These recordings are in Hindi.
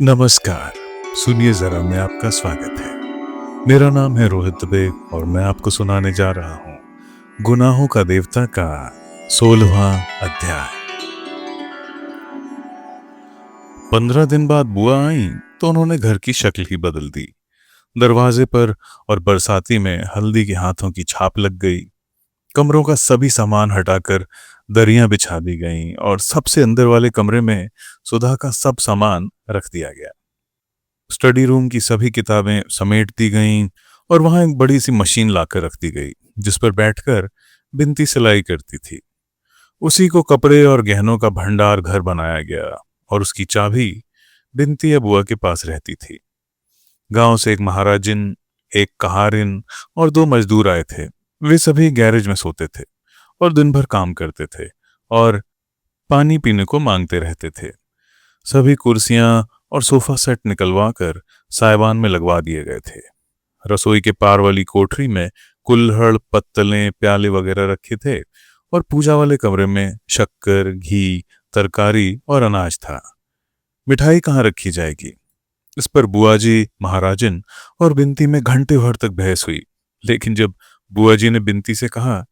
नमस्कार। सुनिए जरा, मैं आपका स्वागत है। मेरा नाम है रोहित दुबे और मैं आपको सुनाने जा रहा हूँ गुनाहों का देवता का 16वां अध्याय। 15 दिन बाद बुआ आई तो उन्होंने घर की शक्ल ही बदल दी। दरवाजे पर और बरसाती में हल्दी के हाथों की छाप लग गई। कमरों का सभी सामान हटाकर दरियां बिछा दी गईं और सबसे अंदर वाले कमरे में सुधा का सब सामान रख दिया गया। स्टडी रूम की सभी किताबें समेट दी गईं और वहां एक बड़ी सी मशीन लाकर रख दी गई जिस पर बैठकर बिनती सिलाई करती थी। उसी को कपड़े और गहनों का भंडार घर बनाया गया और उसकी चाबी बिनती या बुआ के पास रहती थी। गांव से एक महाराजिन, एक कहारिन और 2 मजदूर आए थे। वे सभी गैरेज में सोते थे और दिन भर काम करते थे और पानी पीने को मांगते रहते थे। सभी कुर्सियां और सोफा सेट निकलवा कर साइबान में लगवा दिए गए थे। रसोई के पार वाली कोठरी में कुल्हड़, पत्तलें, प्याले वगैरह रखे थे और पूजा वाले कमरे में शक्कर, घी, तरकारी और अनाज था। मिठाई कहाँ रखी जाएगी, इस पर बुआ जी, महाराजन और बिनती में घंटे भर तक बहस हुई। लेकिन जब बुआ जी ने बिनती से कहा,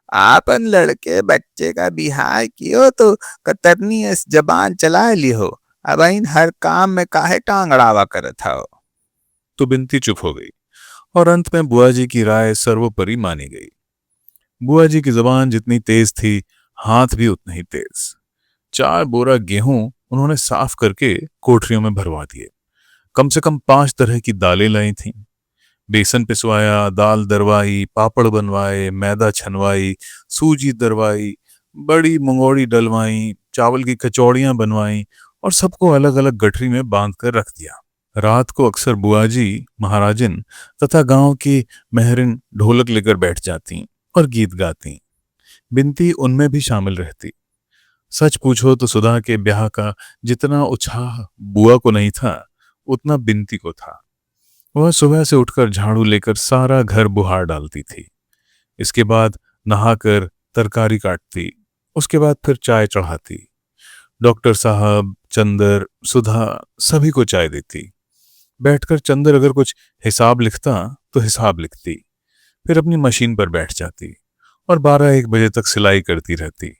आपन लड़के बच्चे का बिहार कियो तो कतरनी इस जबान चला लियो। अब इन हर काम में काहे टांग अड़ावा करत हो। तो बिनती चुप हो गई और अंत में बुआ जी की राय सर्वोपरि मानी गई। बुआ जी की जबान जितनी तेज थी, हाथ भी उतने ही तेज। 4 बोरा गेहूं उन्होंने साफ करके कोठरियों में भरवा दिए। कम से कम 5 तरह की दालें लाई थीं। बेसन पिसवाया, दाल दरवाई, पापड़ बनवाए, मैदा छनवाई, सूजी दरवाई, बड़ी मंगोड़ी डलवाई, चावल की कचौड़ियां बनवाई और सबको अलग अलग गठरी में बांध कर रख दिया। रात को अक्सर बुआ जी, महाराजिन तथा गांव की मेहरिन ढोलक लेकर बैठ जाती और गीत गाती। बिनती उनमें भी शामिल रहती। सच पूछो तो सुधा के ब्याह का जितना उत्साह बुआ को नहीं था, उतना बिनती को था। वह सुबह से उठकर झाड़ू लेकर सारा घर बुहार डालती थी। इसके बाद नहाकर तरकारी काटती। उसके बाद फिर चाय चढ़ाती। डॉक्टर साहब, चंदर, सुधा सभी को चाय देती। बैठकर चंदर अगर कुछ हिसाब लिखता तो हिसाब लिखती, फिर अपनी मशीन पर बैठ जाती और 12-1 बजे तक सिलाई करती रहती।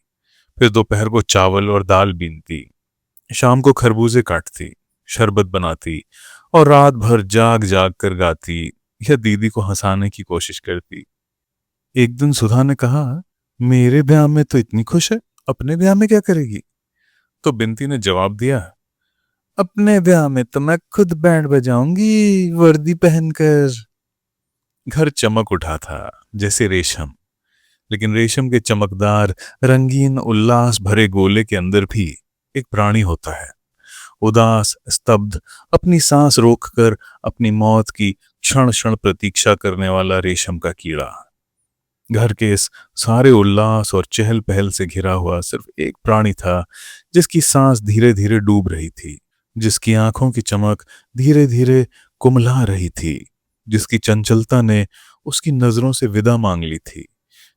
फिर दोपहर को चावल और दाल बीनती, शाम को खरबूजे काटती, शरबत बनाती और रात भर जाग जाग कर गाती या दीदी को हंसाने की कोशिश करती। एक दिन सुधा ने कहा, मेरे ब्याह में तो इतनी खुश है, अपने ब्याह में क्या करेगी? तो बिनती ने जवाब दिया, अपने ब्याह में तो मैं खुद बैंड बजाऊंगी वर्दी पहनकर। घर चमक उठा था जैसे रेशम, लेकिन रेशम के चमकदार, रंगीन, उल्लास भरे गोले के अंदर भी एक प्राणी होता है, उदास, स्तब्ध, अपनी सांस रोककर अपनी मौत की क्षण क्षण प्रतीक्षा करने वाला रेशम का कीड़ा। घर के इस सारे उल्लास और चहल पहल से घिरा हुआ सिर्फ एक प्राणी था, जिसकी सांस धीरे धीरे डूब रही थी, जिसकी आंखों की चमक धीरे धीरे कुमला रही थी, जिसकी चंचलता ने उसकी नजरों से विदा मांग ली थी,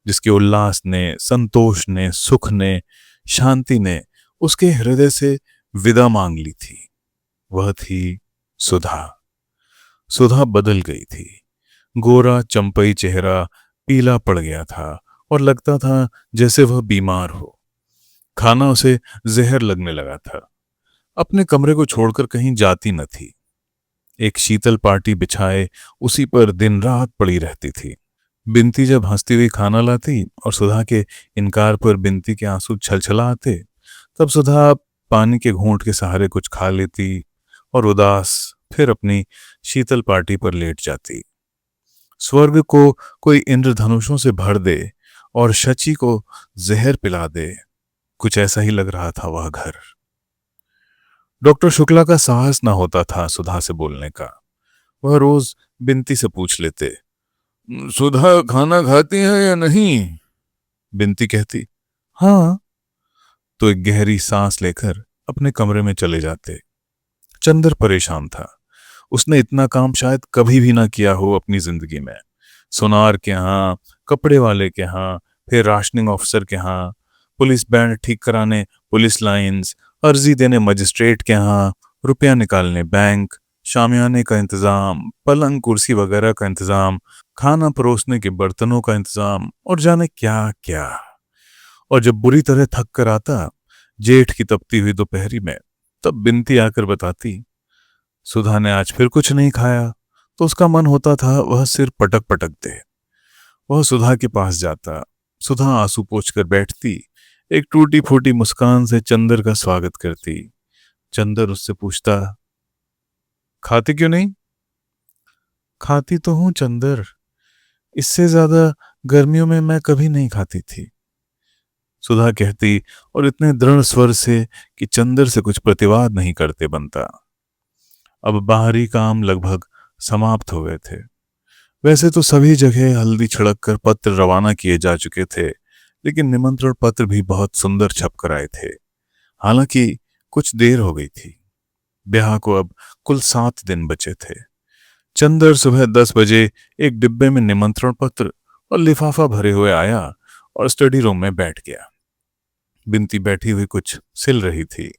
जिसके उल्लास ने, संतोष ने, सुख ने, शांति ने उसके हृदय से विदा मांग ली थी। वह थी सुधा। सुधा बदल गई थी। गोरा चंपई चेहरा पीला पड़ गया था और लगता था जैसे वह बीमार हो। खाना उसे जहर लगने लगा था। अपने कमरे को छोड़कर कहीं जाती न थी। एक शीतल पार्टी बिछाए उसी पर दिन रात पड़ी रहती थी। बिनती जब हंसती हुई खाना लाती और सुधा के इनकार पर बिनती के आंसू छलछला आते, तब सुधा पानी के घूंट के सहारे कुछ खा लेती और उदास फिर अपनी शीतल पार्टी पर लेट जाती। स्वर्ग को कोई इंद्रधनुषों से भर दे और शची को जहर पिला दे, कुछ ऐसा ही लग रहा था वह घर। डॉक्टर शुक्ला का साहस न होता था सुधा से बोलने का। वह रोज बिनती से पूछ लेते, सुधा खाना खाती है या नहीं? बिनती कहती, हाँ। तो एक गहरी सांस लेकर अपने कमरे में चले जाते। चंदर परेशान था। उसने इतना काम शायद कभी भी ना किया हो अपनी जिंदगी में। सुनार के यहाँ, कपड़े वाले के यहाँ, फिर राशनिंग ऑफिसर के यहाँ, पुलिस बैंड ठीक कराने पुलिस लाइंस, अर्जी देने मजिस्ट्रेट के यहाँ, रुपया निकालने बैंक, शामियाने का इंतजाम, पलंग कुर्सी वगैरह का इंतजाम, खाना परोसने के बर्तनों का इंतजाम और जाने क्या क्या। और जब बुरी तरह थक कर आता जेठ की तपती हुई दोपहरी में, तब बिनती आकर बताती सुधा ने आज फिर कुछ नहीं खाया। तो उसका मन होता था वह सिर पटक पटक दे। वह सुधा के पास जाता, सुधा आंसू पोंछ कर बैठती, एक टूटी फूटी मुस्कान से चंदर का स्वागत करती। चंदर उससे पूछता, खाती क्यों नहीं? खाती तो हूं चंदर, इससे ज्यादा गर्मियों में मैं कभी नहीं खाती थी, सुधा कहती, और इतने दृढ़ स्वर से कि चंदर से कुछ प्रतिवाद नहीं करते बनता। अब बाहरी काम लगभग समाप्त हो गए थे। वैसे तो सभी जगह हल्दी छिड़क कर पत्र रवाना किए जा चुके थे, लेकिन निमंत्रण पत्र भी बहुत सुंदर छप कर आए थे। हालांकि कुछ देर हो गई थी, ब्याह को अब कुल 7 दिन बचे थे। चंदर सुबह 10 बजे एक डिब्बे में निमंत्रण पत्र और लिफाफा भरे हुए आया और स्टडी रूम में बैठ गया। बिनती बैठी हुई कुछ सिल रही थी।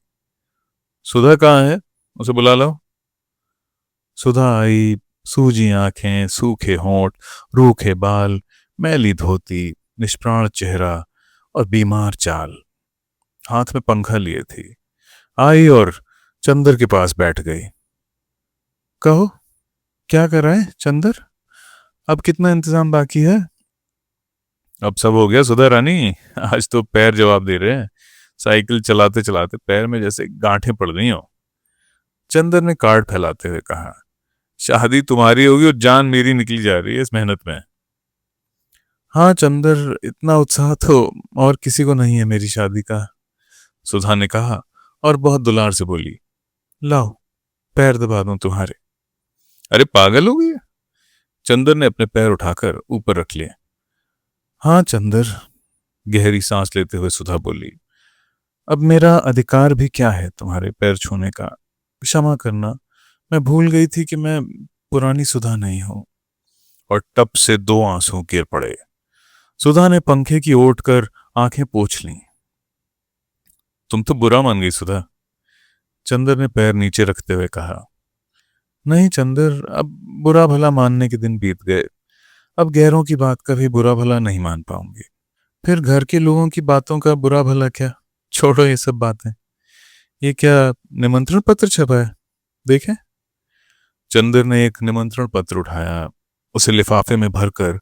सुधा कहाँ है? उसे बुला लो। सुधा आई, सूजी आंखें, सूखे होंठ, रूखे बाल, मैली धोती, निष्प्राण चेहरा और बीमार चाल, हाथ में पंखा लिए थी। आई और चंदर के पास बैठ गई। कहो, क्या कर रहे हैं चंदर? अब कितना इंतजाम बाकी है? अब सब हो गया सुधा रानी, आज तो पैर जवाब दे रहे हैं। साइकिल चलाते चलाते पैर में जैसे गांठें पड़ रही हो। चंदर ने कार्ड फैलाते हुए कहा, शादी तुम्हारी होगी और जान मेरी निकली जा रही है इस मेहनत में। हाँ चंदर, इतना उत्साह तो और किसी को नहीं है मेरी शादी का, सुधा ने कहा और बहुत दुलार से बोली, लाओ पैर दबा दूं तुम्हारे। अरे पागल हो गई? चंदर ने अपने पैर उठाकर ऊपर रख लिए। हाँ चंदर, गहरी सांस लेते हुए सुधा बोली, अब मेरा अधिकार भी क्या है तुम्हारे पैर छूने का? क्षमा करना, मैं भूल गई थी कि मैं पुरानी सुधा नहीं हूं। और टप से 2 आंसू गिर पड़े। सुधा ने पंखे की ओट कर आंखें पोंछ लीं। तुम तो बुरा मान गई सुधा, चंदर ने पैर नीचे रखते हुए कहा। नहीं चंदर, अब बुरा भला मानने के दिन बीत गए। अब गैरों की बात का भी बुरा भला नहीं मान पाऊंगी। फिर घर के लोगों की बातों का बुरा भला क्या? छोड़ो ये सब बातें। ये क्या निमंत्रण पत्र छपा है? देखें। चंदर ने एक निमंत्रण पत्र उठाया, उसे लिफाफे में भरकर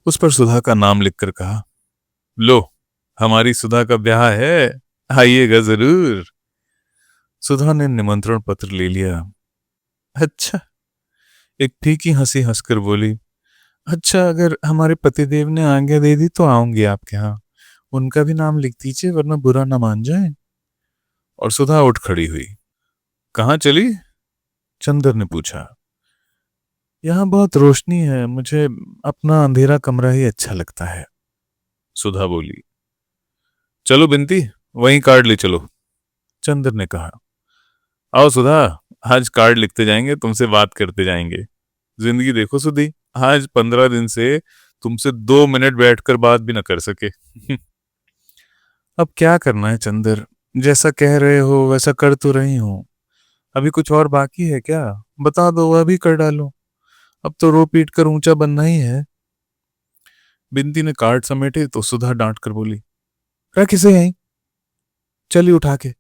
उस पर सुधा का नाम लिखकर कहा, लो, हमारी सुधा का ब्याह है, आइएगा जरूर। सुधा ने निमंत्रण पत्र ले लिया। अच्छा, एक फीकी हंसी हंसकर बोली, अच्छा अगर हमारे पतिदेव ने आज्ञा दे दी तो आऊंगी आपके यहाँ, उनका भी नाम लिख दीजिए वरना बुरा ना मान जाए। और सुधा उठ खड़ी हुई। कहाँ चली? चंदर ने पूछा। यहाँ बहुत रोशनी है, मुझे अपना अंधेरा कमरा ही अच्छा लगता है, सुधा बोली। चलो बिनती, वहीं कार्ड ले चलो, चंदर ने कहा। आओ सुधा, आज कार्ड लिखते जाएंगे, तुमसे बात करते जाएंगे। जिंदगी देखो सुधी, आज 15 दिन से तुमसे 2 मिनट बैठकर बात भी न कर सके। अब क्या करना है चंदर, जैसा कह रहे हो वैसा कर तो रही हूं। अभी कुछ और बाकी है क्या? बता दो, वह भी कर डालो। अब तो रो पीट कर ऊंचा बनना ही है। बिंदी ने कार्ड समेटे तो सुधा डांट कर बोली, रख इसे यहीं, चली उठा के।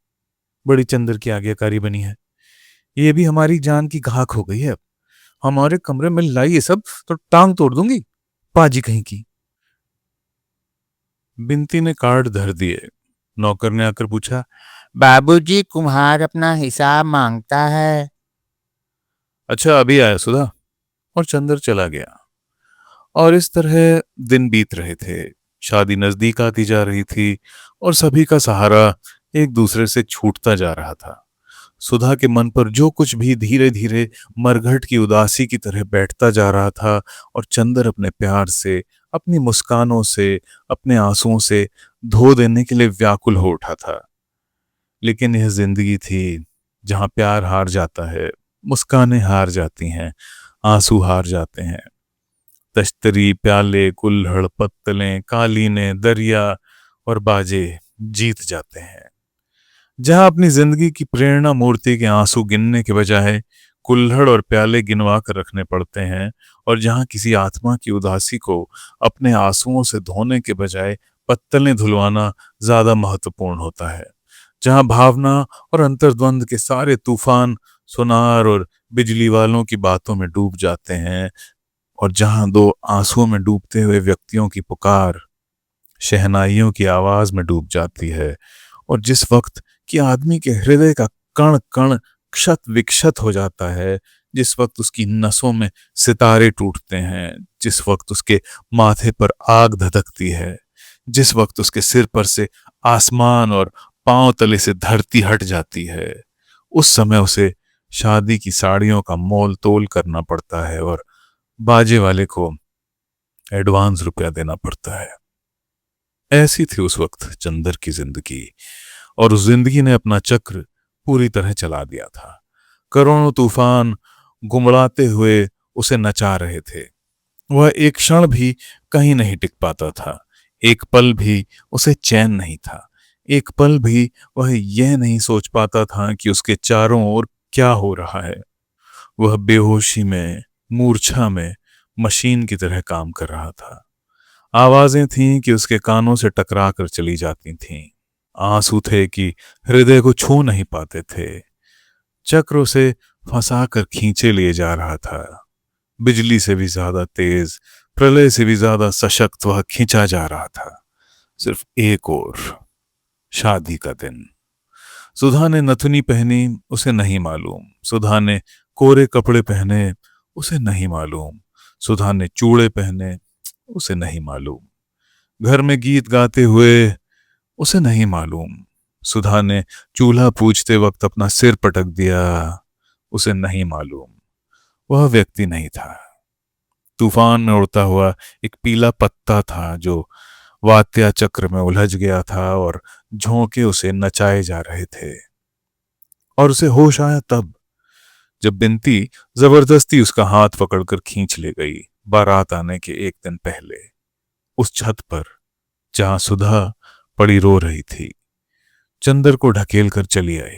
बड़ी चंदर की आज्ञाकारी बनी है, ये भी हमारी जान की घाक हो गई है। अब हमारे कमरे में लाई ये सब तो टांग तोड़ दूंगी, पाजी कहीं की। बिंती ने कार्ड धर दिए। नौकर ने आकर पूछा, बाबूजी, कुम्हार अपना हिसाब मांगता है। अच्छा अभी आया सुधा। और चंदर चला गया। और इस तरह दिन बीत रहे थे। शादी नजदीक आती जा रही थी और सभी का सहारा एक दूसरे से छूटता जा रहा था। सुधा के मन पर जो कुछ भी धीरे धीरे मरघट की उदासी की तरह बैठता जा रहा था, और चंदर अपने प्यार से, अपनी मुस्कानों से, अपने आंसुओं से धो देने के लिए व्याकुल हो उठा था। लेकिन यह जिंदगी थी जहां प्यार हार जाता है, मुस्कानें हार जाती हैं, आंसू हार जाते हैं। तश्तरी, प्याले, कुल्हड़, पत्तलें, कालीने, दरिया और बाजे जीत जाते हैं। जहां अपनी जिंदगी की प्रेरणा मूर्ति के आंसू गिनने के बजाय कुल्हड़ और प्याले गिनवा कर रखने पड़ते हैं, और जहां किसी आत्मा की उदासी को अपने आंसुओं से धोने के बजाय पत्तलें धुलवाना ज्यादा महत्वपूर्ण होता है, जहां भावना और अंतर्द्वंद के सारे तूफान सुनार और बिजली वालों की बातों में डूब जाते हैं, और जहां दो आंसुओं में डूबते हुए व्यक्तियों की पुकार शहनाइयों की आवाज में डूब जाती है, और जिस वक्त कि आदमी के हृदय का कण कण क्षत विक्षत हो जाता है, जिस वक्त उसकी नसों में सितारे टूटते हैं, जिस वक्त उसके माथे पर आग धधकती है, जिस वक्त उसके सिर पर से आसमान और पांव तले से धरती हट जाती है, उस समय उसे शादी की साड़ियों का मोल तोल करना पड़ता है और बाजे वाले को एडवांस रुपया देना पड़ता है। ऐसी थी उस वक्त चंदर की जिंदगी, और उस जिंदगी ने अपना चक्र पूरी तरह चला दिया था। करोड़ों तूफान गुमड़ाते हुए उसे नचा रहे थे। वह एक क्षण भी कहीं नहीं टिक पाता था, एक पल भी उसे चैन नहीं था, एक पल भी वह यह नहीं सोच पाता था कि उसके चारों ओर क्या हो रहा है। वह बेहोशी में, मूर्छा में मशीन की तरह काम कर रहा था। आवाजें थीं कि उसके कानों से टकरा कर चली जाती थीं, आंसू थे कि हृदय को छू नहीं पाते थे। चक्र उसे फंसा कर खींचे लिए जा रहा था। बिजली से भी ज्यादा तेज, प्रलय से भी ज्यादा सशक्त वह खींचा जा रहा था। सिर्फ एक और, शादी का दिन। सुधा ने नथुनी पहनी, उसे नहीं मालूम। सुधा ने कोरे कपड़े पहने, उसे नहीं मालूम। सुधा ने चूड़े पहने, उसे नहीं मालूम। घर में गीत गाते हुए, उसे नहीं मालूम। सुधा ने चूल्हा पूजते वक्त अपना सिर पटक दिया, उसे नहीं मालूम। वह व्यक्ति नहीं था, तूफान में उड़ता हुआ एक पीला पत्ता था जो वात्या चक्र में उलझ गया था, और झोंके उसे नचाए जा रहे थे। और उसे होश आया तब, जब बिनती जबरदस्ती उसका हाथ पकड़कर खींच ले गई, बारात आने के एक दिन पहले, उस छत पर जहां सुधा पड़ी रो रही थी। चंदर को ढकेल कर चली आई।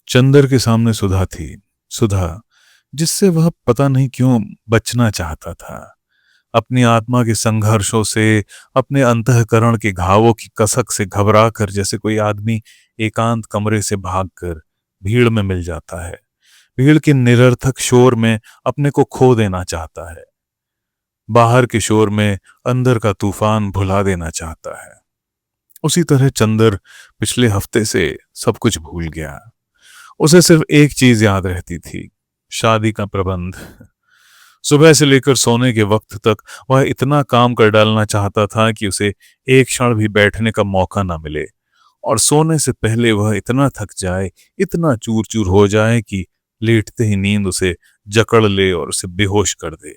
चंदर के सामने सुधा थी, सुधा जिससे वह पता नहीं क्यों बचना चाहता था। अपनी आत्मा के संघर्षों से, अपने अंतःकरण के घावों की कसक से घबरा कर, जैसे कोई आदमी एकांत कमरे से भागकर भीड़ में मिल जाता है, भीड़ के निरर्थक शोर में अपने को खो देना चाहता है, बाहर के शोर में अंदर का तूफान भुला देना चाहता है। उसी तरह चंदर पिछले हफ्ते से सब कुछ भूल गया। उसे सिर्फ एक चीज याद रहती थी, शादी का प्रबंध। सुबह से लेकर सोने के वक्त तक वह इतना काम कर डालना चाहता था कि उसे एक क्षण भी बैठने का मौका ना मिले, और सोने से पहले वह इतना थक जाए, इतना चूर चूर हो जाए कि लेटते ही नींद उसे जकड़ ले और उसे बेहोश कर दे।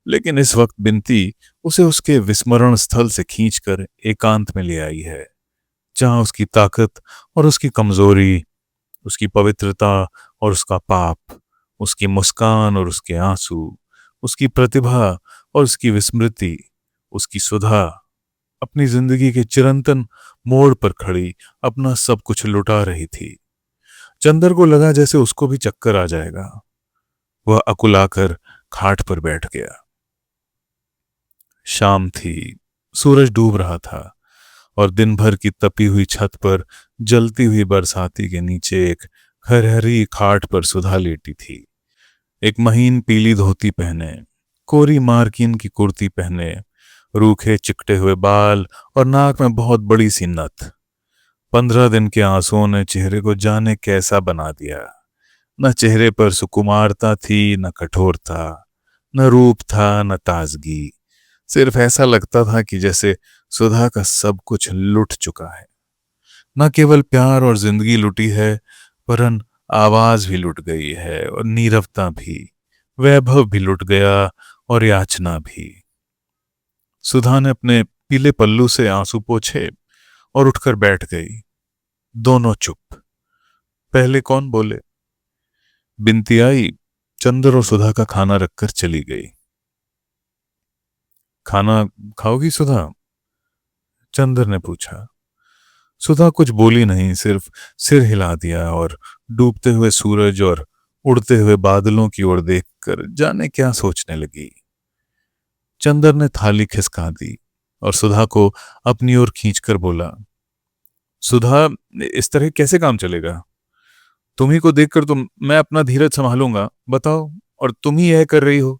लेकिन इस वक्त बिनती उसे उसके विस्मरण स्थल से खींचकर एकांत में ले आई है, जहां उसकी ताकत और उसकी कमजोरी, उसकी पवित्रता और उसका पाप, उसकी मुस्कान और उसके आंसू, उसकी प्रतिभा और उसकी विस्मृति, उसकी सुधा अपनी जिंदगी के चिरंतन मोड़ पर खड़ी अपना सब कुछ लुटा रही थी। चंदर को लगा जैसे उसको भी चक्कर आ जाएगा। वह अकुलाकर खाट पर बैठ गया। शाम थी, सूरज डूब रहा था, और दिन भर की तपी हुई छत पर जलती हुई बरसाती के नीचे एक हरहरी खाट पर सुधा लेटी थी। एक महीन पीली धोती पहने, कोरी मार्किन की कुर्ती पहने, रूखे चिकटे हुए बाल और नाक में बहुत बड़ी सी नथ। 15 दिन के आंसुओं ने चेहरे को जाने कैसा बना दिया। न चेहरे पर सुकुमारता थी, न कठोरता, न रूप था, न ताजगी। सिर्फ ऐसा लगता था कि जैसे सुधा का सब कुछ लुट चुका है। न केवल प्यार और जिंदगी लुटी है, वरन आवाज भी लुट गई है, और नीरवता भी, वैभव भी लुट गया, और याचना भी। सुधा ने अपने पीले पल्लू से आंसू पोंछे और उठकर बैठ गई। दोनों चुप। पहले कौन बोले? बिनती आई, चंदर और सुधा का खाना रखकर चली गई। खाना खाओगी सुधा? चंदर ने पूछा। सुधा कुछ बोली नहीं, सिर्फ सिर हिला दिया और डूबते हुए सूरज और उड़ते हुए बादलों की ओर देखकर जाने क्या सोचने लगी। चंदर ने थाली खिसका दी और सुधा को अपनी ओर खींचकर बोला, सुधा, इस तरह कैसे काम चलेगा? तुम्ही को देखकर तो मैं अपना धीरज संभालूंगा, बताओ, और तुम ही यह कर रही हो।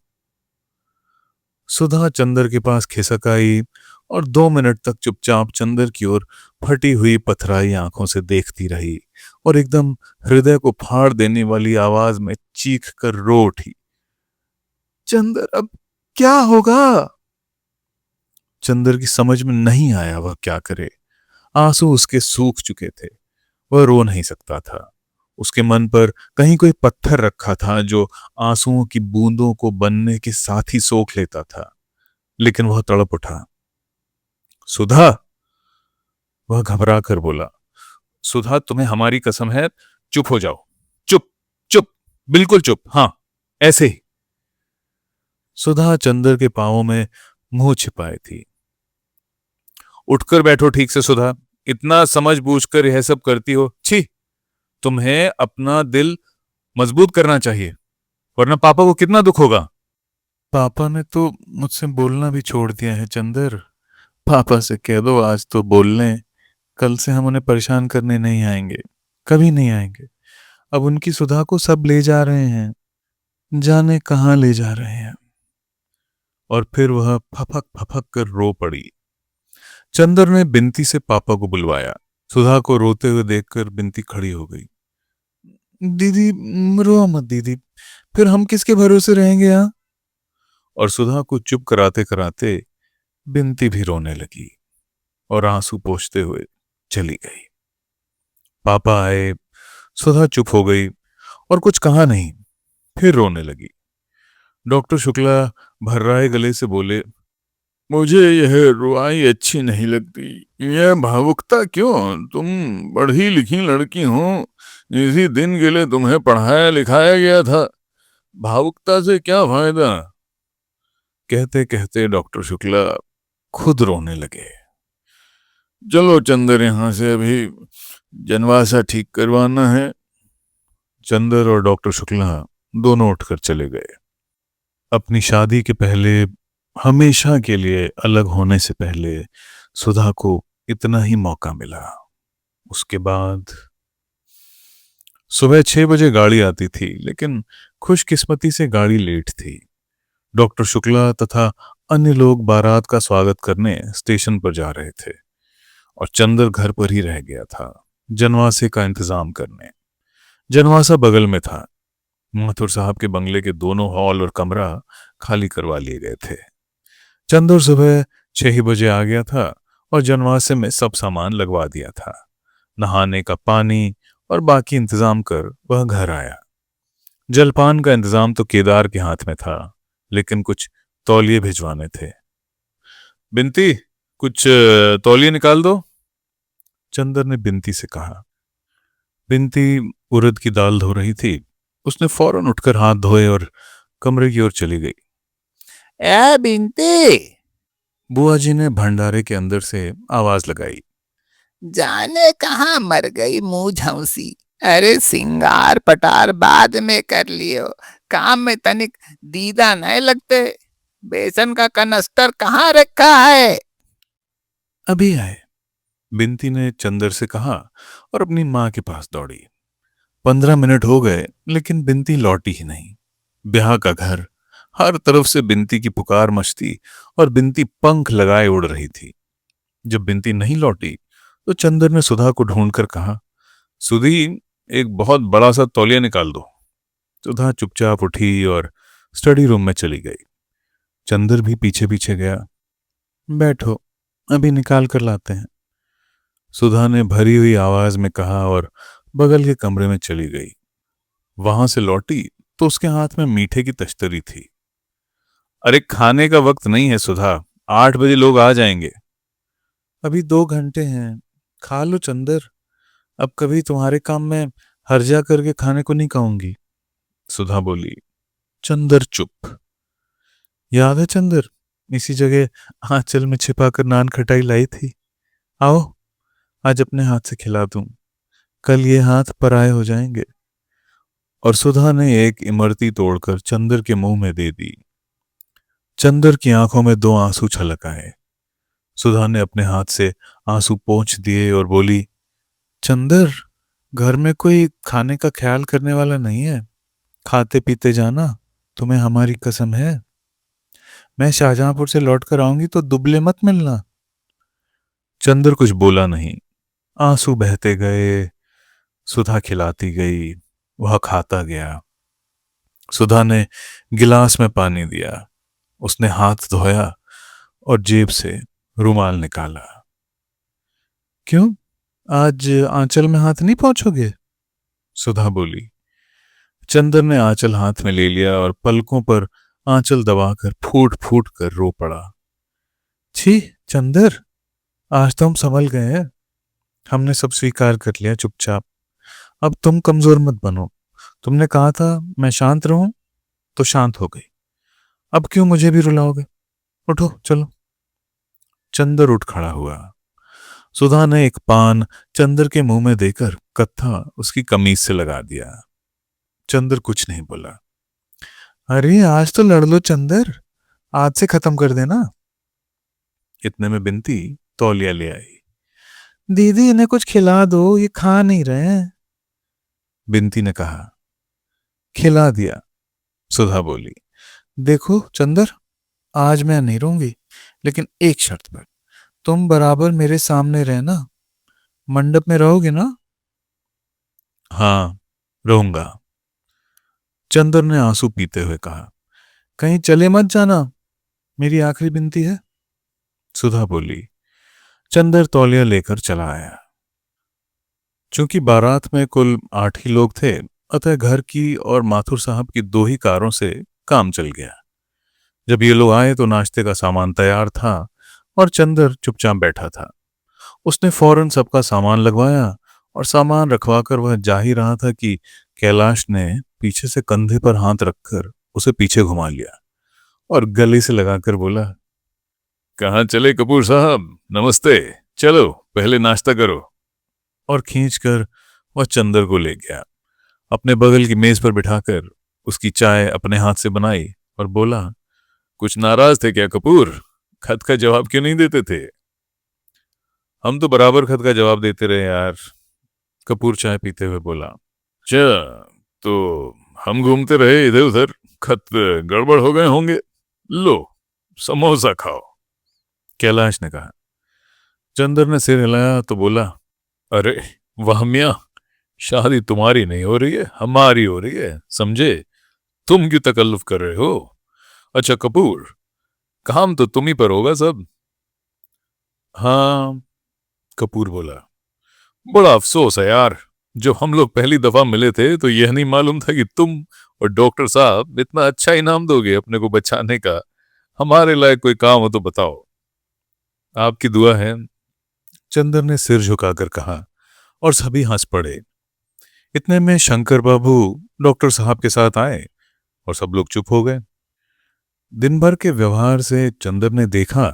सुधा चंदर के पास खिसक आई और 2 मिनट तक चुपचाप चंदर की ओर फटी हुई पथराई आंखों से देखती रही और एकदम हृदय को फाड़ देने वाली आवाज में चीख कर रो उठी, चंदर, अब क्या होगा? चंदर की समझ में नहीं आया वह क्या करे। आंसू उसके सूख चुके थे, वह रो नहीं सकता था। उसके मन पर कहीं कोई पत्थर रखा था जो आंसुओं की बूंदों को बनने के साथ ही सोख लेता था। लेकिन वह तड़प उठा। सुधा, वह घबरा कर बोला, सुधा, तुम्हें हमारी कसम है, चुप हो जाओ, चुप, चुप, बिल्कुल चुप, हां, ऐसे ही। सुधा चंदर के पांवों में मुंह छिपाए थी। उठकर बैठो ठीक से सुधा, इतना समझ बूझकर यह सब करती हो, छी। तुम्हें अपना दिल मजबूत करना चाहिए, वरना पापा को कितना दुख होगा। पापा ने तो मुझसे बोलना भी छोड़ दिया है चंदर। पापा से कह दो आज तो बोल लें, कल से हम उन्हें परेशान करने नहीं आएंगे, कभी नहीं आएंगे। अब उनकी सुधा को सब ले जा रहे हैं, जाने कहां ले जा रहे हैं। और फिर वह फपक फपक कर रो पड़ी। चंदर ने बिनती से पापा को बुलवाया। सुधा को रोते हुए देखकर बिनती खड़ी हो गई। दीदी, रो मत दीदी, फिर हम किसके भरोसे रहेंगे यहाँ? और सुधा को चुप कराते कराते बिनती भी रोने लगी और आंसू पोंछते हुए चली गई। पापा आए, सुधा चुप हो गई और कुछ कहा नहीं, फिर रोने लगी। डॉक्टर शुक्ला भर्राए गले से बोले, मुझे यह रुआई अच्छी नहीं लगती। यह भावुकता क्यों? तुम पढ़ी लिखी लड़की हो, इसी दिन के लिए तुम्हें पढ़ाया लिखाया गया था, भावुकता से क्या फायदा? कहते कहते डॉक्टर शुक्ला खुद रोने लगे। चलो चंदर, यहां से अभी जनवासा ठीक करवाना है। चंदर और डॉक्टर शुक्ला दोनों उठकर चले गए। अपनी शादी के पहले, हमेशा के लिए अलग होने से पहले सुधा को इतना ही मौका मिला। उसके बाद सुबह 6 बजे गाड़ी आती थी, लेकिन खुशकिस्मती से गाड़ी लेट थी। डॉक्टर शुक्ला तथा अन्य लोग बारात का स्वागत करने स्टेशन पर जा रहे थे और चंदर घर पर ही रह गया था जनवासे का इंतजाम करने। जनवासा बगल में था। माथुर साहब के बंगले के दोनों हॉल और कमरा खाली करवा लिए गए थे। चंदर सुबह 6 ही बजे आ गया था और जनवासे में सब सामान लगवा दिया था। नहाने का पानी और बाकी इंतजाम कर वह घर आया। जलपान का इंतजाम तो केदार के हाथ में था, लेकिन कुछ तौलिए भिजवाने थे। बिनती, कुछ तौलिए निकाल दो, चंदर ने बिनती से कहा। बिनती उड़द की दाल धो रही थी। उसने फौरन उठकर हाथ धोए और कमरे की ओर चली गई। ए बिनती, बुआ जी ने भंडारे के अंदर से आवाज लगाई। जाने कहाँ मर गई मुंह झौसी। अरे सिंगार पटार बाद में कर लियो, काम में तनिक दीदा नहीं लगते। बेसन का कनस्तर कहाँ रखा है? अभी आए, बिनती ने चंदर से कहा और अपनी मां के पास दौड़ी। 15 मिनट हो गए, लेकिन बिनती लौटी ही नहीं। ब्याह का घर, हर तरफ से बिनती की पुकार मचती और बिनती पंख लगाए उड़ रही थी। जब बिनती नहीं लौटी तो चंदर ने सुधा को ढूंढकर कहा, सुधी, एक बहुत बड़ा सा तौलिया निकाल दो। सुधा चुपचाप उठी और स्टडी रूम में चली गई। चंदर भी पीछे पीछे गया। बैठो, अभी निकाल कर लाते हैं, सुधा ने भरी हुई आवाज में कहा और बगल के कमरे में चली गई। वहां से लौटी तो उसके हाथ में मीठे की तश्तरी थी। अरे खाने का वक्त नहीं है सुधा, 8 बजे लोग आ जाएंगे। अभी 2 घंटे हैं, खा लो चंदर, अब कभी तुम्हारे काम में हर्जा करके खाने को नहीं कहूंगी, सुधा बोली। चंदर चुप। याद है चंदर, इसी जगह आंचल में छिपाकर नान खटाई लाई थी, आओ आज अपने हाथ से खिला दूं, कल ये हाथ पराये हो जाएंगे। और सुधा ने एक इमरती तोड़कर चंदर के मुंह में दे दी। चंदर की आंखों में दो आंसू छलक आए। सुधा ने अपने हाथ से आंसू पोंछ दिए और बोली, चंदर, घर में कोई खाने का ख्याल करने वाला नहीं है। खाते पीते जाना, तुम्हें हमारी कसम है। मैं शाहजहांपुर से लौट कर आऊंगी तो दुबले मत मिलना। चंदर कुछ बोला नहीं। आंसू बहते गए। सुधा खिलाती गई। वह खाता गया। सुधा ने गिलास में पानी दिया। उसने हाथ धोया और जेब से रुमाल निकाला। क्यों, आज आंचल में हाथ नहीं पहुंचोगे? सुधा बोली। चंदर ने आंचल हाथ में ले लिया और पलकों पर आंचल दबाकर फूट फूट कर रो पड़ा। छी चंदर, आज तो हम संभल गए हैं। हमने सब स्वीकार कर लिया चुपचाप। अब तुम कमजोर मत बनो। तुमने कहा था मैं शांत रहूं, तो शांत हो गई। अब क्यों मुझे भी रुलाओगे? उठो चलो। चंदर उठ खड़ा हुआ। सुधा ने एक पान चंदर के मुंह में देकर कत्था उसकी कमीज से लगा दिया। चंदर कुछ नहीं बोला। अरे आज तो लड़ लो चंदर, आज से खत्म कर देना। इतने में बिनती तौलिया ले आई। दीदी इन्हें कुछ खिला दो, ये खा नहीं रहे हैं। बिनती ने कहा। खिला दिया। सुधा बोली। देखो चंदर, आज मैं नहीं रहूंगी, लेकिन एक शर्त पर। तुम बराबर मेरे सामने रहना। मंडप में रहोगे ना? हाँ, रहूंगा। चंदर ने आंसू पीते हुए कहा। कहीं चले मत जाना, मेरी आखिरी विनती है। सुधा बोली। चंदर तौलिया लेकर चला आया। चूंकि बारात में कुल 8 ही लोग थे, अतः घर की और माथुर साहब की 2 ही कारों से काम चल गया। जब ये लोग आए तो नाश्ते का सामान तैयार था और चंदर चुपचाप बैठा था। उसने फौरन सबका सामान लगवाया और सामान रखवाकर वह जा ही रहा था कि कैलाश ने पीछे से कंधे पर हाथ रखकर उसे पीछे घुमा लिया और गले से लगाकर बोला, कहाँ चले कपूर साहब, नमस्ते। चलो पहले नाश्ता करो। और खींचकर वह चंदर को ले गया। अपने बगल की मेज पर बिठाकर उसकी चाय अपने हाथ से बनाई और बोला, कुछ नाराज थे क्या कपूर? खत का जवाब क्यों नहीं देते थे? हम तो बराबर खत का जवाब देते रहे यार। कपूर चाय पीते हुए बोला। अच्छा, तो हम घूमते रहे इधर उधर, खत गड़बड़ हो गए होंगे। लो समोसा खाओ। कैलाश ने कहा। चंदर ने सिर हिलाया तो बोला, अरे वाह मियां, शादी तुम्हारी नहीं हो रही है, हमारी हो रही है, समझे? तुम क्यों तकल्लुफ कर रहे हो? अच्छा कपूर, काम तो तुम ही पर होगा सब। हाँ, कपूर बोला। बड़ा अफसोस है यार, जब हम लोग पहली दफा मिले थे तो यह नहीं मालूम था कि तुम और डॉक्टर साहब इतना अच्छा इनाम दोगे अपने को बचाने का। हमारे लायक कोई काम हो तो बताओ। आपकी दुआ है, चंदर ने सिर झुकाकर कहा और सभी हंस पड़े। इतने में शंकर बाबू डॉक्टर साहब के साथ आए और सब लोग चुप हो गए। दिन भर के व्यवहार से चंदर ने देखा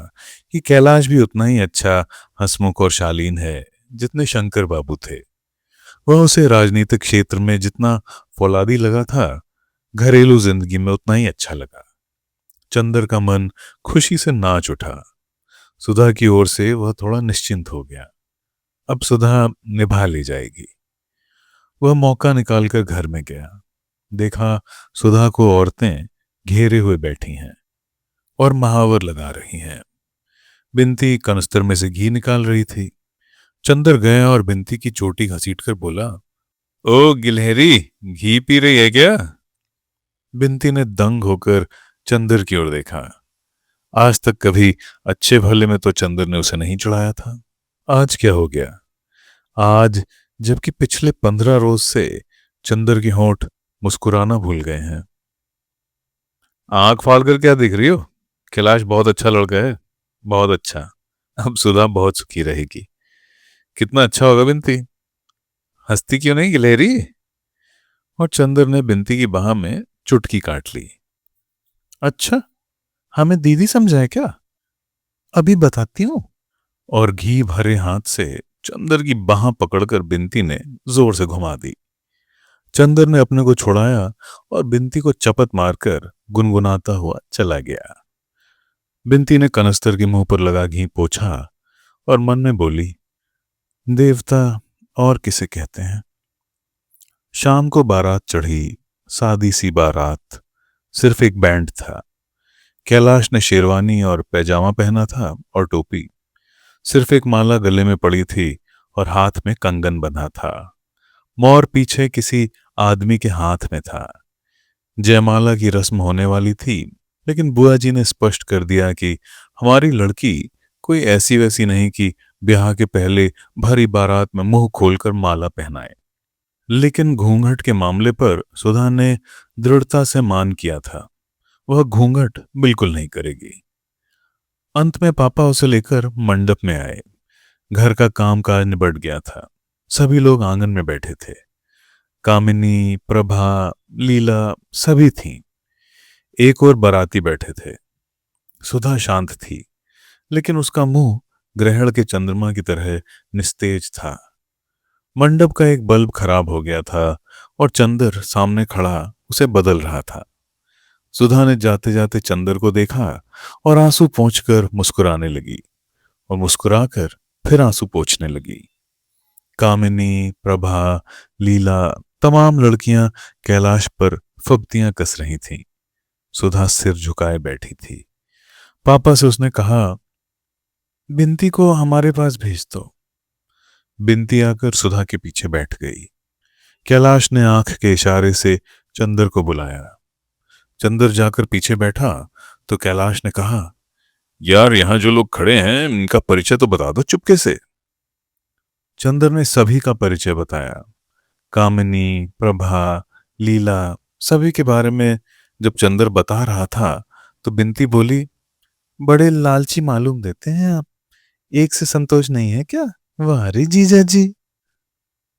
कि कैलाश भी उतना ही अच्छा, हंसमुख और शालीन है जितने शंकर बाबू थे। वह उसे राजनीतिक क्षेत्र में जितना फौलादी लगा था, घरेलू जिंदगी में उतना ही अच्छा लगा। चंदर का मन खुशी से नाच उठा। सुधा की ओर से वह थोड़ा निश्चिंत हो गया। अब सुधा निभा ले जाएगी। वह मौका निकालकर घर में गया। देखा सुधा को औरतें घेरे हुए बैठी हैं और महावर लगा रही हैं। बिनती कनस्तर में से घी निकाल रही थी। चंदर गया और बिनती की चोटी घसीटकर बोला, ओ गिलहरी, घी पी रही है क्या? बिनती ने दंग होकर चंदर की ओर देखा। आज तक कभी अच्छे भले में तो चंदर ने उसे नहीं चढ़ाया था। आज क्या हो गया? आज, जबकि पिछले 15 रोज से चंदर की होंठ मुस्कुराना भूल गए हैं। आंख फाड़ कर क्या दिख रही हो? कैलाश बहुत अच्छा लड़का है, बहुत अच्छा। अब सुधा बहुत सुखी रहेगी। कितना अच्छा होगा बिनती। हंसती क्यों नहीं गिलहरी? और चंदर ने बिनती की बाह में चुटकी काट ली। अच्छा, हमें दीदी समझा है क्या? अभी बताती हूं। और घी भरे हाथ से चंदर की बाह पकड़कर बिंती ने जोर से घुमा दी। चंदर ने अपने को छुड़ाया और बिंती को चपत मारकर गुनगुनाता हुआ चला गया। बिंती ने कनस्तर के मुंह पर लगा घी पोंछा और मन में बोली, देवता और किसे कहते हैं। शाम को बारात चढ़ी, सादी सी बारात। सिर्फ एक बैंड था। कैलाश ने शेरवानी और पैजामा पहना था और टोपी। सिर्फ एक माला गले में पड़ी थी और हाथ में कंगन बंधा था। मोर पीछे किसी आदमी के हाथ में था। जयमाला की रस्म होने वाली थी, लेकिन बुआ जी ने स्पष्ट कर दिया कि हमारी लड़की कोई ऐसी वैसी नहीं कि ब्याह के पहले भरी बारात में मुंह खोलकर माला पहनाए। लेकिन घूंघट के मामले पर सुधा ने दृढ़ता से मान किया था, वह घूंघट बिल्कुल नहीं करेगी। अंत में पापा उसे लेकर मंडप में आए। घर का कामकाज निबट गया था। सभी लोग आंगन में बैठे थे। कामिनी, प्रभा, लीला सभी थीं। एक और बाराती बैठे थे। सुधा शांत थी, लेकिन उसका मुंह ग्रहण के चंद्रमा की तरह निस्तेज था। मंडप का एक बल्ब खराब हो गया था और चंदर सामने खड़ा उसे बदल रहा था। सुधा ने जाते जाते चंदर को देखा और आंसू पोंछकर मुस्कुराने लगी और मुस्कुराकर फिर आंसू पोंछने लगी। कामिनी, प्रभा, लीला तमाम लड़कियां कैलाश पर फब्तियां कस रही थीं। सुधा सिर झुकाए बैठी थी। पापा से उसने कहा, बिंती को हमारे पास भेज दो। बिंती आकर सुधा के पीछे बैठ गई। कैलाश ने आंख के इशारे से चंदर को बुलाया। चंदर जाकर पीछे बैठा तो कैलाश ने कहा, यार यहां जो लोग खड़े हैं इनका परिचय तो बता दो चुपके से। चंदर ने सभी का परिचय बताया। कामिनी, प्रभा, लीला सभी के बारे में जब चंदर बता रहा था तो बिंती बोली, बड़े लालची मालूम देते हैं आप, एक से संतोष नहीं है क्या? वाह रे जीजा जी।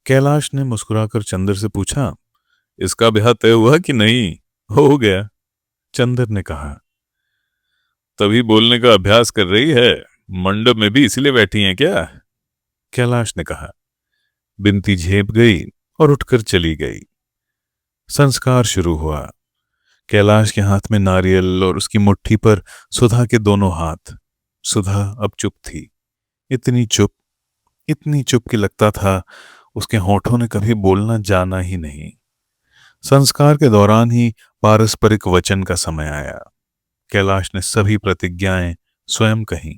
कैलाश ने मुस्कुराकर चंदर से पूछा, इसका ब्याह तय हुआ कि नहीं? हो गया, चंदर ने कहा। तभी बोलने का अभ्यास कर रही है, मंडप में भी इसीलिए बैठी हैं क्या? कैलाश ने कहा। बिंती झेप गई और उठकर चली गई। संस्कार शुरू हुआ। कैलाश के हाथ में नारियल और उसकी मुट्ठी पर सुधा के दोनों हाथ। सुधा अब चुप थी, इतनी चुप कि लगता था उसके होठों ने कभी बोलना जाना ही नहीं। संस्कार के दौरान ही पारस्परिक वचन का समय आया। कैलाश ने सभी प्रतिज्ञाएं स्वयं कहीं।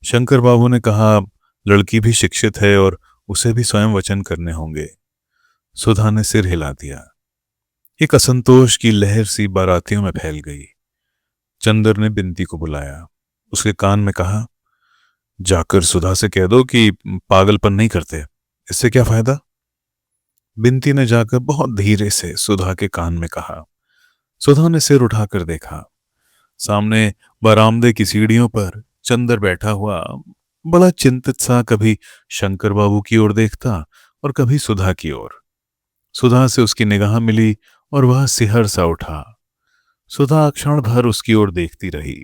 शंकर बाबू ने कहा, लड़की भी शिक्षित है और उसे भी स्वयं वचन करने होंगे। सुधा ने सिर हिला दिया। एक असंतोष की लहर सी बारातियों में फैल गई। चंदर ने बिंती को बुलाया। उसके कान में कहा, जाकर सुधा से कह दो कि पागलपन नहीं करते, इससे क्या फायदा? बिंती ने जाकर बहुत धीरे से सुधा के कान में कहा। सुधा ने सिर उठाकर देखा। सामने बरामदे की सीढ़ियों पर चंदर बैठा हुआ, बड़ा चिंतित सा, कभी शंकर बाबू की ओर देखता और कभी सुधा की ओर। सुधा से उसकी निगाह मिली और वह सिहर सा उठा। सुधा क्षण भर उसकी ओर देखती रही।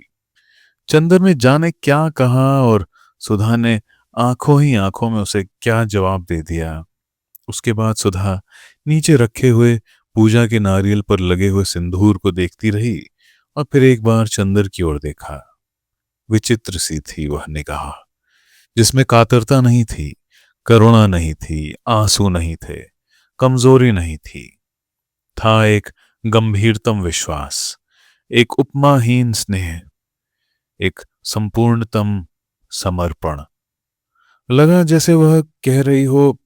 चंदर ने जाने क्या कहा और सुधा ने आंखों ही आंखों में उसे क्या जवाब दे दिया। उसके बाद सुधा नीचे रखे हुए पूजा के नारियल पर लगे हुए सिंदूर को देखती रही और फिर एक बार चंदर की ओर देखा। विचित्र सी थी वह निगाह, जिसमें कातरता नहीं थी, करुणा नहीं थी, आंसू नहीं थे, कमजोरी नहीं थी। था एक गंभीरतम विश्वास, एक उपमाहीन स्नेह, एक संपूर्णतम समर्पण। लगा जैसे वह कह रही हो,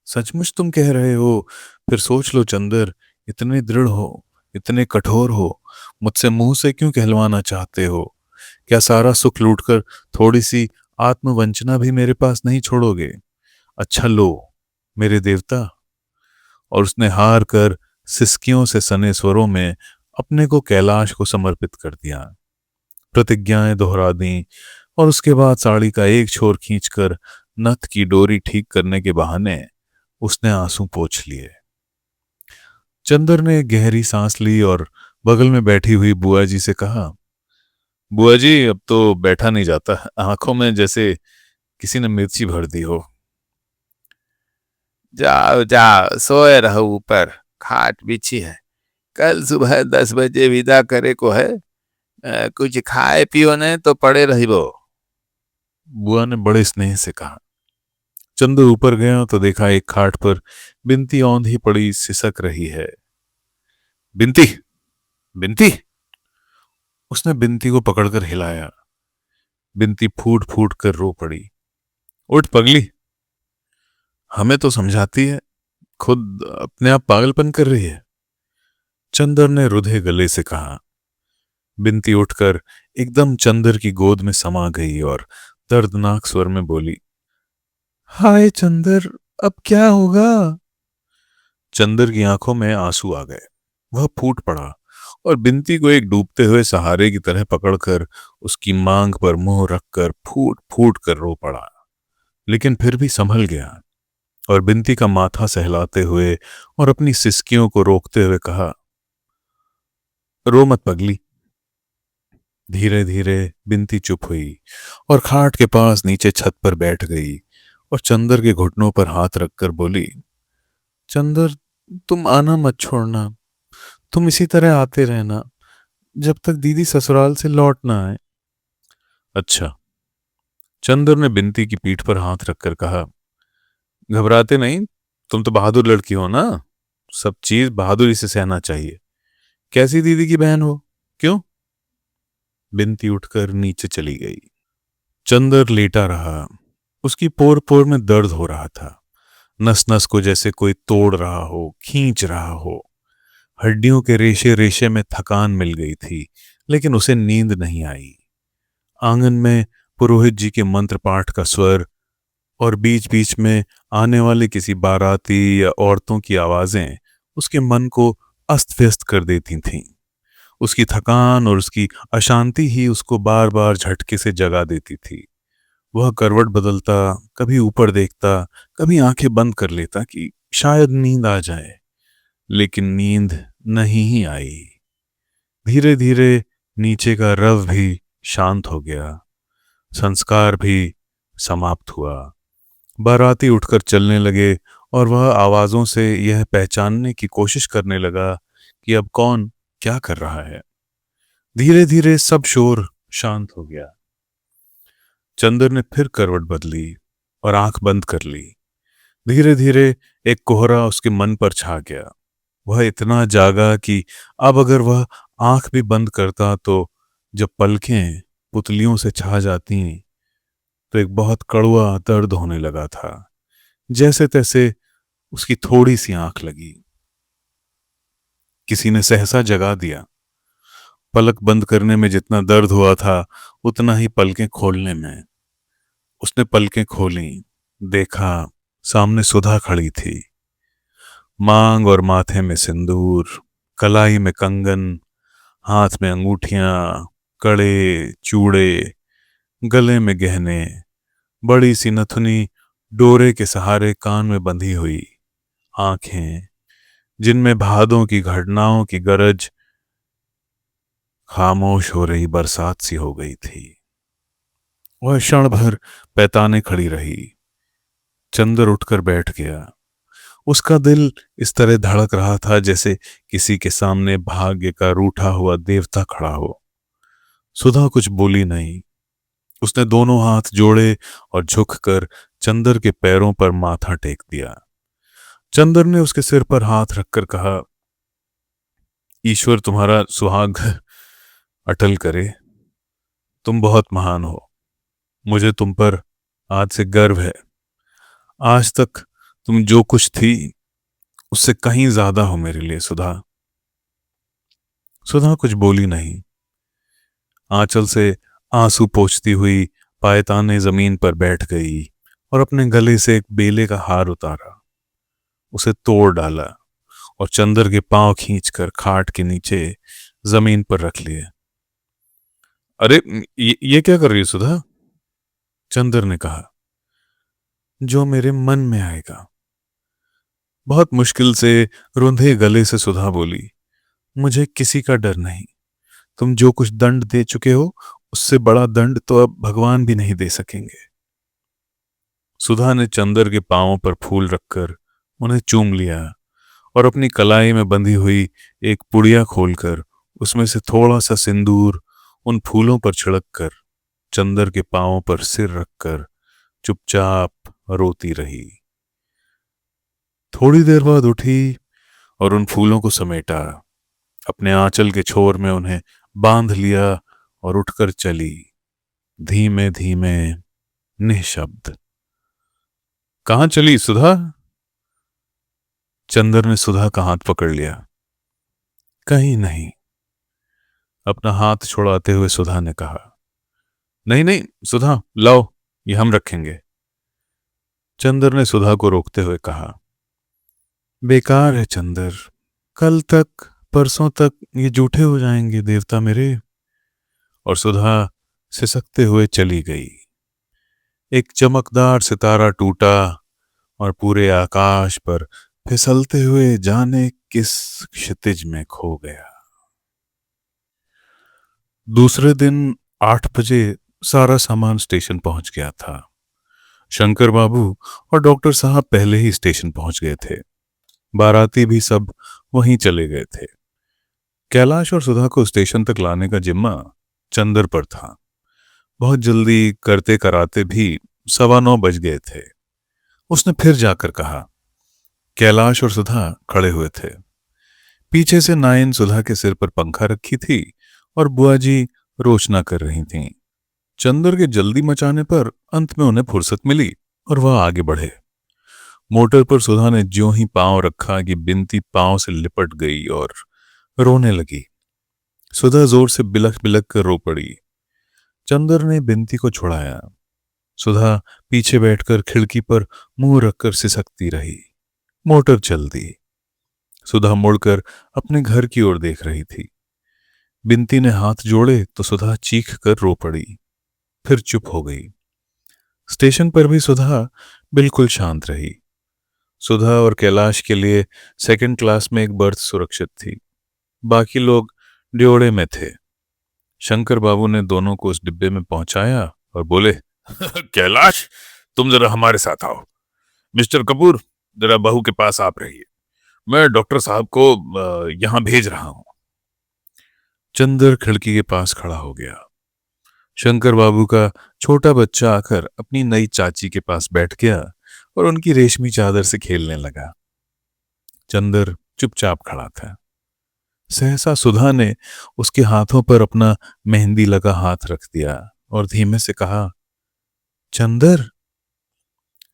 सचमुच तुम कह रहे हो? फिर सोच लो चंदर, इतने दृढ़ हो, इतने कठोर हो, मुझसे मुंह से क्यों कहलवाना चाहते हो? क्या सारा सुख लूटकर थोड़ी सी आत्मवंचना भी मेरे पास नहीं छोड़ोगे? अच्छा लो मेरे देवता। और उसने हार कर सिसकियों से सने स्वरों में अपने को कैलाश को समर्पित कर दिया। प्रतिज्ञाएं दोहरा दी और उसके बाद साड़ी का एक छोर खींचकर नथ की डोरी ठीक करने के बहाने उसने आंसू पोंछ लिए। चंदर ने गहरी सांस ली और बगल में बैठी हुई बुआ जी से कहा, बुआ जी अब तो बैठा नहीं जाता, आंखों में जैसे किसी ने मिर्ची भर दी हो। जाओ जाओ, सोए रहो ऊपर, खाट बिछी है। कल सुबह 10 बजे विदा करे को है। कुछ खाए पियो ने तो पड़े रहिबो। बुआ ने बड़े स्नेह से कहा। चंदर ऊपर गया तो देखा एक खाट पर बिनती औंधी पड़ी सिसक रही है। बिनती, बिनती। उसने बिनती को पकड़कर हिलाया। बिनती फूट फूट कर रो पड़ी। उठ पगली, हमें तो समझाती है, खुद अपने आप पागलपन कर रही है। चंदर ने रुधे गले से कहा। बिनती उठकर एकदम चंदर की गोद में समा गई और दर्दनाक स्वर में बोली, हाय चंदर, अब क्या होगा। चंदर की आंखों में आंसू आ गए। वह फूट पड़ा और बिनती को एक डूबते हुए सहारे की तरह पकड़कर उसकी मांग पर मुंह रखकर फूट फूट कर रो पड़ा। लेकिन फिर भी संभल गया और बिनती का माथा सहलाते हुए और अपनी सिसकियों को रोकते हुए कहा, रो मत पगली। धीरे धीरे बिनती चुप हुई और खाट के पास नीचे छत पर बैठ गई और चंदर के घुटनों पर हाथ रखकर बोली, चंदर, तुम आना मत छोड़ना। तुम इसी तरह आते रहना जब तक दीदी ससुराल से लौट ना आए। अच्छा। चंदर ने बिनती की पीठ पर हाथ रखकर कहा, घबराते नहीं, तुम तो बहादुर लड़की हो ना, सब चीज बहादुरी से सहना चाहिए। कैसी दीदी की बहन हो, क्यों। बिनती उठकर नीचे चली गई। चंदर लेटा रहा। उसकी पोर पोर में दर्द हो रहा था। नस नस को जैसे कोई तोड़ रहा हो, खींच रहा हो। हड्डियों के रेशे रेशे में थकान मिल गई थी, लेकिन उसे नींद नहीं आई। आंगन में पुरोहित जी के मंत्र पाठ का स्वर और बीच बीच में आने वाले किसी बाराती या औरतों की आवाजें उसके मन को अस्त व्यस्त कर देती थीं। उसकी थकान और उसकी अशांति ही उसको बार बार झटके से जगा देती थी। वह करवट बदलता, कभी ऊपर देखता, कभी आंखें बंद कर लेता कि शायद नींद आ जाए, लेकिन नींद नहीं ही आई। धीरे धीरे नीचे का रव भी शांत हो गया। संस्कार भी समाप्त हुआ। बाराती उठकर चलने लगे और वह आवाजों से यह पहचानने की कोशिश करने लगा कि अब कौन क्या कर रहा है। धीरे धीरे सब शोर शांत हो गया। चंदर ने फिर करवट बदली और आंख बंद कर ली। धीरे धीरे एक कोहरा उसके मन पर छा गया। वह इतना जागा कि अब अगर वह आंख भी बंद करता तो जब पलकें पुतलियों से छा जाती तो एक बहुत कड़वा दर्द होने लगा था। जैसे तैसे उसकी थोड़ी सी आंख लगी। किसी ने सहसा जगा दिया। पलक बंद करने में जितना दर्द हुआ था उतना ही पलकें खोलने में। उसने पलकें खोली। देखा, सामने सुधा खड़ी थी। मांग और माथे में सिंदूर, कलाई में कंगन, हाथ में अंगूठियां, कड़े, चूड़े, गले में गहने, बड़ी सी नथुनी डोरे के सहारे कान में बंधी हुई। आंखें जिनमें भादों की घटनाओं की गरज खामोश हो रही बरसात सी हो गई थी। वह क्षण भर पैताने खड़ी रही। चंदर उठकर बैठ गया। उसका दिल इस तरह धड़क रहा था जैसे किसी के सामने भाग्य का रूठा हुआ देवता खड़ा हो। सुधा कुछ बोली नहीं। उसने दोनों हाथ जोड़े और झुककर चंदर के पैरों पर माथा टेक दिया। चंदर ने उसके सिर पर हाथ रखकर कहा, ईश्वर तुम्हारा सुहाग अटल करे। तुम बहुत महान हो। मुझे तुम पर आज से गर्व है। आज तक तुम जो कुछ थी उससे कहीं ज्यादा हो मेरे लिए सुधा। सुधा कुछ बोली नहीं। आंचल से आंसू पोंछती हुई पायताने जमीन पर बैठ गई और अपने गले से एक बेले का हार उतारा, उसे तोड़ डाला और चंदर के पांव खींचकर खाट के नीचे जमीन पर रख लिए। अरे, ये क्या कर रही है सुधा। चंदर ने कहा, जो मेरे मन में आएगा। बहुत मुश्किल से रुंधे गले से सुधा बोली, मुझे किसी का डर नहीं। तुम जो कुछ दंड दे चुके हो उससे बड़ा दंड तो अब भगवान भी नहीं दे सकेंगे। सुधा ने चंदर के पांवों पर फूल रखकर उन्हें चूम लिया और अपनी कलाई में बंधी हुई एक पुड़िया खोलकर उसमें से थोड़ा सा सिंदूर उन फूलों पर छिड़क कर चंदर के पांवों पर सिर रखकर चुपचाप रोती रही। थोड़ी देर बाद उठी और उन फूलों को समेटा, अपने आंचल के छोर में उन्हें बांध लिया और उठकर चली, धीमे धीमे, निःशब्द। कहां चली सुधा? चंदर ने सुधा का हाथ पकड़ लिया। कहीं नहीं, अपना हाथ छुड़ाते हुए सुधा ने कहा। नहीं नहीं सुधा, लाओ, ये हम रखेंगे। चंदर ने सुधा को रोकते हुए कहा। बेकार है चंदर, कल तक परसों तक ये जूठे हो जाएंगे देवता मेरे। और सुधा सिसकते हुए चली गई। एक चमकदार सितारा टूटा और पूरे आकाश पर फिसलते हुए जाने किस क्षितिज में खो गया। दूसरे दिन 8 बजे सारा सामान स्टेशन पहुंच गया था। शंकर बाबू और डॉक्टर साहब पहले ही स्टेशन पहुंच गए थे। बाराती भी सब वहीं चले गए थे। कैलाश और सुधा को स्टेशन तक लाने का जिम्मा चंदर पर था। बहुत जल्दी करते कराते भी 9:15 बज गए थे। उसने फिर जाकर कहा। कैलाश और सुधा खड़े हुए थे। पीछे से नाइन सुधा के सिर पर पंखा रखी थी और बुआ जी रोशना कर रही थीं। चंदर के जल्दी मचाने पर अंत में उन्हें फुर्सत मिली और वह आगे बढ़े। मोटर पर सुधा ने ज्यों ही पांव रखा कि बिनती पांव से लिपट गई और रोने लगी। सुधा जोर से बिलख बिलख कर रो पड़ी। चंदर ने बिनती को छुड़ाया। सुधा पीछे बैठकर खिड़की पर मुंह रखकर सिसकती रही। मोटर चल दी। सुधा मुड़कर अपने घर की ओर देख रही थी। बिनती ने हाथ जोड़े तो सुधा चीख कर रो पड़ी, फिर चुप हो गई। स्टेशन पर भी सुधा बिल्कुल शांत रही। सुधा और कैलाश के लिए सेकंड क्लास में एक बर्थ सुरक्षित थी। बाकी लोग ड्योड़े में थे। शंकर बाबू ने दोनों को उस डिब्बे में पहुंचाया और बोले, कैलाश, तुम जरा हमारे साथ आओ। मिस्टर कपूर, जरा बहू के पास आप रहिए। मैं डॉक्टर साहब को यहां भेज रहा हूं। चंदर खिड़की के पास खड़ा हो गया। शंकर बाबू का छोटा बच्चा आकर अपनी नई चाची के पास बैठ गया और उनकी रेशमी चादर से खेलने लगा। चंदर चुपचाप खड़ा था। सहसा सुधा ने उसके हाथों पर अपना मेहंदी लगा हाथ रख दिया और धीमे से कहा, चंदर।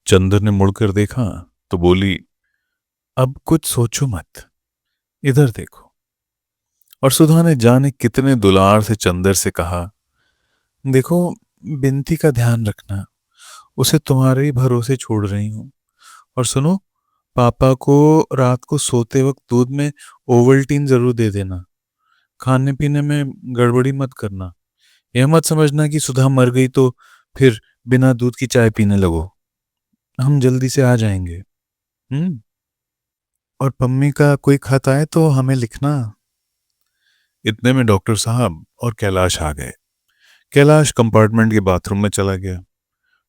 चंदर ने मुड़कर देखा तो बोली, अब कुछ सोचो मत, इधर देखो। और सुधा ने जाने कितने दुलार से चंदर से कहा, देखो, बिनती का ध्यान रखना, उसे तुम्हारे ही भरोसे छोड़ रही हूं। और सुनो, पापा को रात को सोते वक्त दूध में ओवल्टीन जरूर दे देना। खाने पीने में गड़बड़ी मत करना। यह मत समझना कि सुधा मर गई तो फिर बिना दूध की चाय पीने लगो। हम जल्दी से आ जाएंगे। और पम्मी का कोई खत आए तो हमें लिखना। इतने में डॉक्टर साहब और कैलाश आ गए। कैलाश कंपार्टमेंट के बाथरूम में चला गया।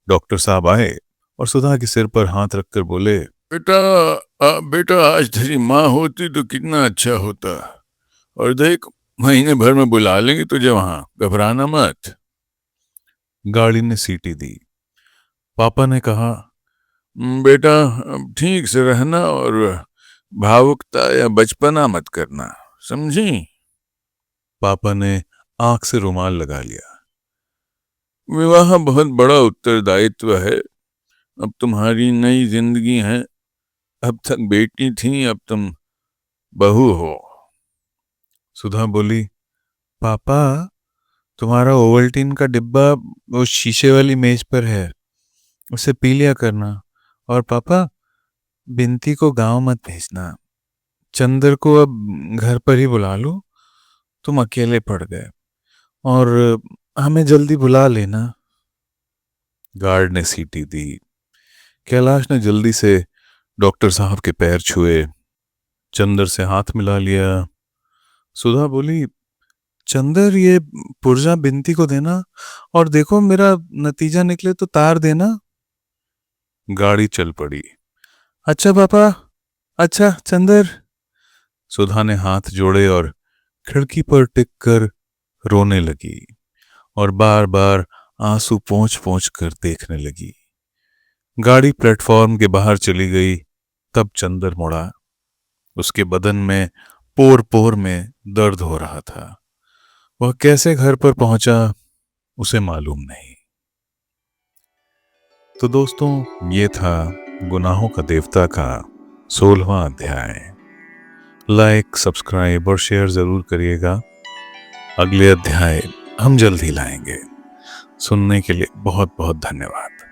डॉक्टर साहब आए और सुधा के सिर पर हाथ रखकर बोले, बेटा, आज तेरी माँ होती तो कितना अच्छा होता। और देख, महीने भर में बुला लेंगे तुझे वहां, घबराना मत। गाड़ी ने सीटी दी। पापा ने कहा, बेटा, ठीक से रहना और भावुकता या बचपना मत करना, समझी? पापा ने आंख से रुमाल लगा लिया। विवाह बहुत बड़ा उत्तरदायित्व है। अब तुम्हारी नई जिंदगी है। अब तक बेटी थी, अब तुम बहू हो। सुधा बोली, पापा, तुम्हारा ओवल्टीन का डिब्बा वो शीशे वाली मेज पर है, उसे पी लिया करना। और पापा, बिनती को गांव मत भेजना। चंदर को अब घर पर ही बुला लो। तुम अकेले पड़ गए और हमें जल्दी बुला लेना। गार्ड ने सीटी दी। कैलाश ने जल्दी से डॉक्टर साहब के पैर छुए, चंदर से हाथ मिला लिया। सुधा बोली, चंदर, ये पुर्जा बिनती को देना और देखो मेरा नतीजा निकले तो तार देना। गाड़ी चल पड़ी। अच्छा पापा, अच्छा चंदर। सुधा ने हाथ जोड़े और खिड़की पर टिक कर रोने लगी और बार बार आंसू पोंछ पोंछ कर देखने लगी। गाड़ी प्लेटफॉर्म के बाहर चली गई, तब चंदर मुड़ा। उसके बदन में पोर पोर में दर्द हो रहा था। वह कैसे घर पर पहुंचा उसे मालूम नहीं। तो दोस्तों, ये था गुनाहों का देवता का 16वां अध्याय। लाइक, सब्सक्राइब और शेयर जरूर करिएगा। अगले अध्याय हम जल्द ही लाएंगे। सुनने के लिए बहुत बहुत धन्यवाद।